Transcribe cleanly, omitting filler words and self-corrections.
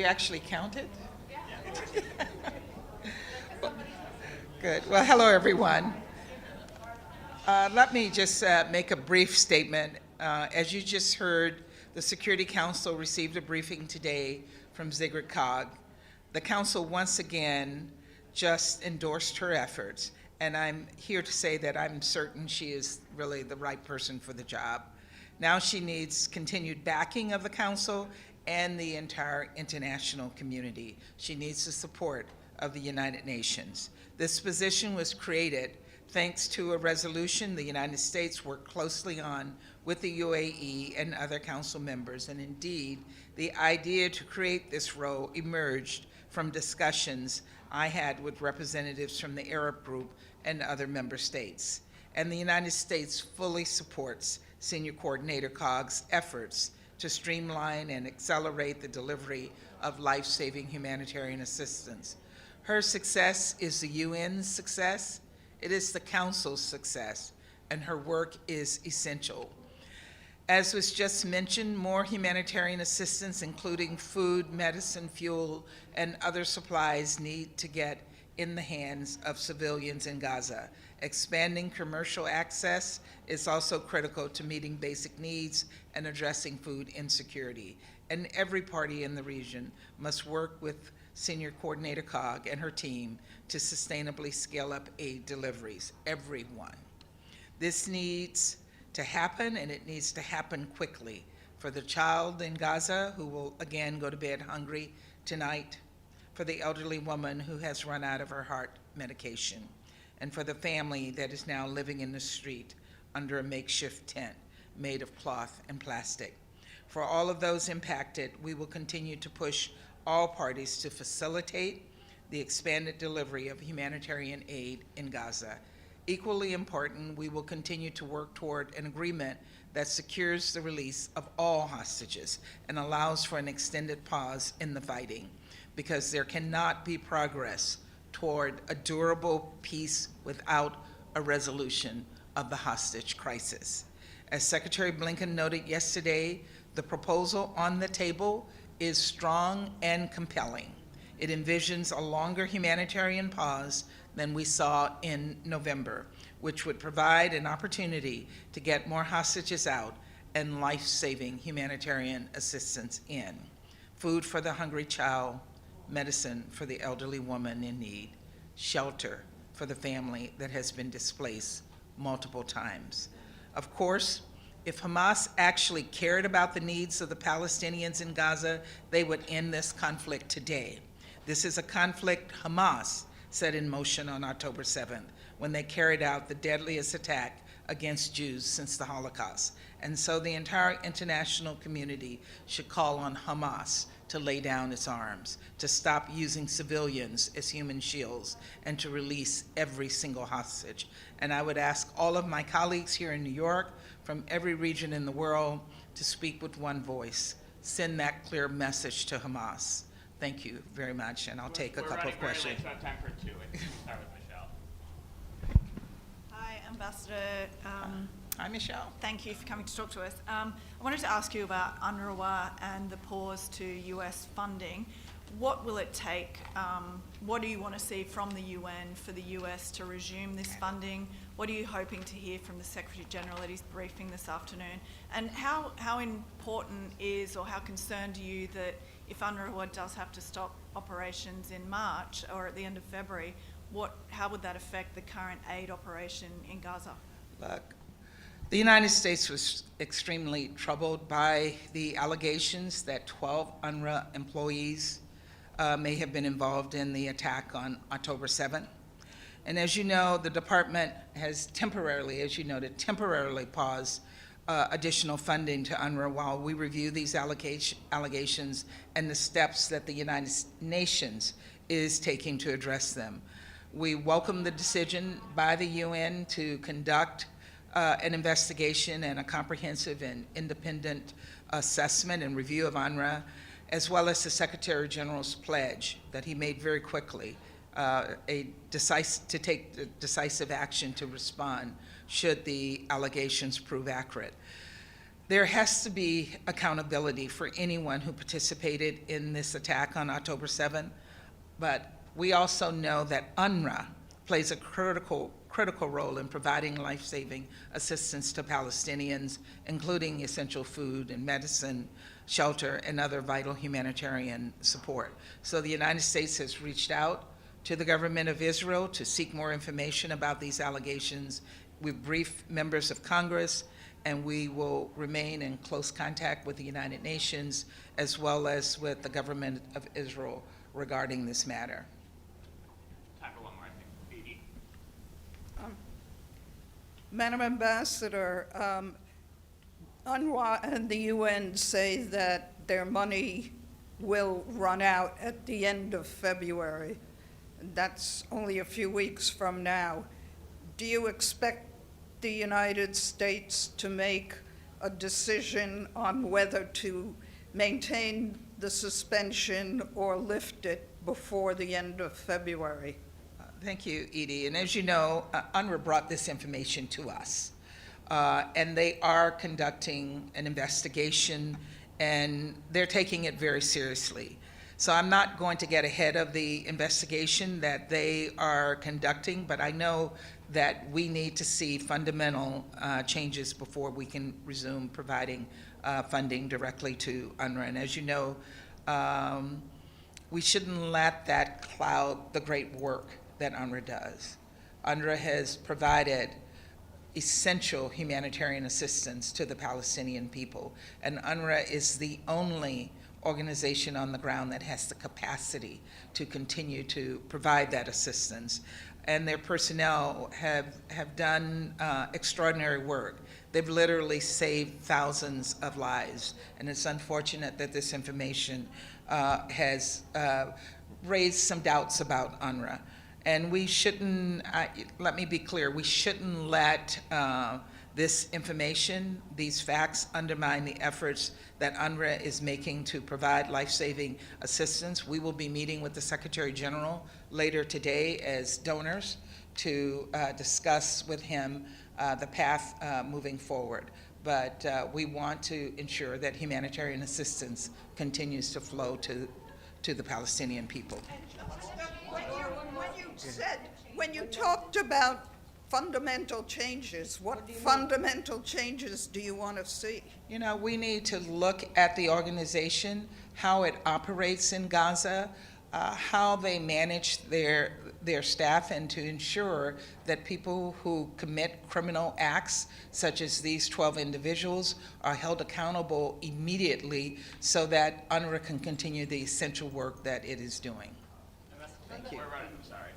You actually counted? Good. Well, hello, everyone. Let me just make a brief statement. As you just heard, the Security Council received a briefing today from Sigrid Kaag. The Council once again just endorsed her efforts, and I'm here to say that I'm certain she is really the right person for the job. Now she needs continued backing of the Council and the entire international community. She needs the support of the United Nations. This position was created thanks to a resolution the United States worked closely on with the UAE and other council members, and indeed, the idea to create this role emerged from discussions I had with representatives from the Arab group and other member states. And the United States fully supports Senior Coordinator Kaag's efforts to streamline and accelerate the delivery of life-saving humanitarian assistance. Her success is the UN's success, it is the Council's success, and her work is essential. As was just mentioned, more humanitarian assistance, including food, medicine, fuel, and other supplies, need to get in the hands of civilians in Gaza. Expanding commercial access is also critical to meeting basic needs and addressing food insecurity. And every party in the region must work with Senior Coordinator Kaag and her team to sustainably scale up aid deliveries, everyone. This needs to happen, and it needs to happen quickly. For the child in Gaza who will again go to bed hungry tonight, for the elderly woman who has run out of her heart medication, and for the family that is now living in the street under a makeshift tent made of cloth and plastic. For all of those impacted, we will continue to push all parties to facilitate the expanded delivery of humanitarian aid in Gaza. Equally important, we will continue to work toward an agreement that secures the release of all hostages and allows for an extended pause in the fighting, because there cannot be progress toward a durable peace without a resolution of the hostage crisis. As Secretary Blinken noted yesterday, the proposal on the table is strong and compelling. It envisions a longer humanitarian pause than we saw in November, which would provide an opportunity to get more hostages out and life-saving humanitarian assistance in. Food for the hungry child, medicine for the elderly woman in need, shelter for the family that has been displaced multiple times. Of course, if Hamas actually cared about the needs of the Palestinians in Gaza, they would end this conflict today. This is a conflict Hamas set in motion on October 7th, when they carried out the deadliest attack against Jews since the Holocaust. And so the entire international community should call on Hamas to lay down its arms, to stop using civilians as human shields, and to release every single hostage. And I would ask all of my colleagues here in New York, from every region in the world, to speak with one voice. Send that clear message to Hamas. Thank you very much, and I'll take a couple of questions. We're running very late, so I have time for two. Start with Michelle. Hi, Ambassador. Hi, Michelle. Thank you for coming to talk to us. I wanted to ask you about UNRWA and the pause to US funding. What will it take? What do you want to see from the UN for the US to resume this funding? What are you hoping to hear from the Secretary General at his briefing this afternoon? And how important is, or how concerned are you that if UNRWA does have to stop operations in March or at the end of February, how would that affect the current aid operation in Gaza? Look, the United States was extremely troubled by the allegations that 12 UNRWA employees may have been involved in the attack on October 7th. And as you know, the department has temporarily, as you noted, temporarily paused additional funding to UNRWA while we review these allegations and the steps that the United Nations is taking to address them. We welcome the decision by the UN to conduct an investigation and a comprehensive and independent assessment and review of UNRWA, as well as the Secretary General's pledge that he made very quickly to take decisive action to respond should the allegations prove accurate. There has to be accountability for anyone who participated in this attack on October 7th, but we also know that UNRWA plays a critical role in providing life-saving assistance to Palestinians, including essential food and medicine, shelter, and other vital humanitarian support. So the United States has reached out to the government of Israel to seek more information about these allegations. We've briefed members of Congress, and we will remain in close contact with the United Nations as well as with the government of Israel regarding this matter. Time for one more, I think. Edie? Madam Ambassador, UNRWA and the UN say that their money will run out at the end of February. That's only a few weeks from now. Do you expect the United States to make a decision on whether to maintain the suspension or lift it before the end of February? Thank you, Edie. And as you know, UNRWA brought this information to us. And they are conducting an investigation, and they're taking it very seriously. So I'm not going to get ahead of the investigation that they are conducting, but I know that we need to see fundamental changes before we can resume providing funding directly to UNRWA. And as you know, we shouldn't let that cloud the great work that UNRWA does. UNRWA has provided essential humanitarian assistance to the Palestinian people, and UNRWA is the only organization on the ground that has the capacity to continue to provide that assistance. And their personnel have done extraordinary work. They've literally saved thousands of lives, and it's unfortunate that this information has raised some doubts about UNRWA. And we shouldn't, let me be clear, we shouldn't let this information, these facts, undermine the efforts that UNRWA is making to provide life-saving assistance. We will be meeting with the Secretary General later today as donors to discuss with him the path moving forward. But we want to ensure that humanitarian assistance continues to flow to the Palestinian people. When you talked about fundamental changes, what fundamental changes do you want to see? You know, we need to look at the organization, how it operates in Gaza, how they manage their staff, and to ensure that people who commit criminal acts, such as these 12 individuals, are held accountable immediately so that UNRWA can continue the essential work that it is doing. Thank you. We're running, I'm sorry.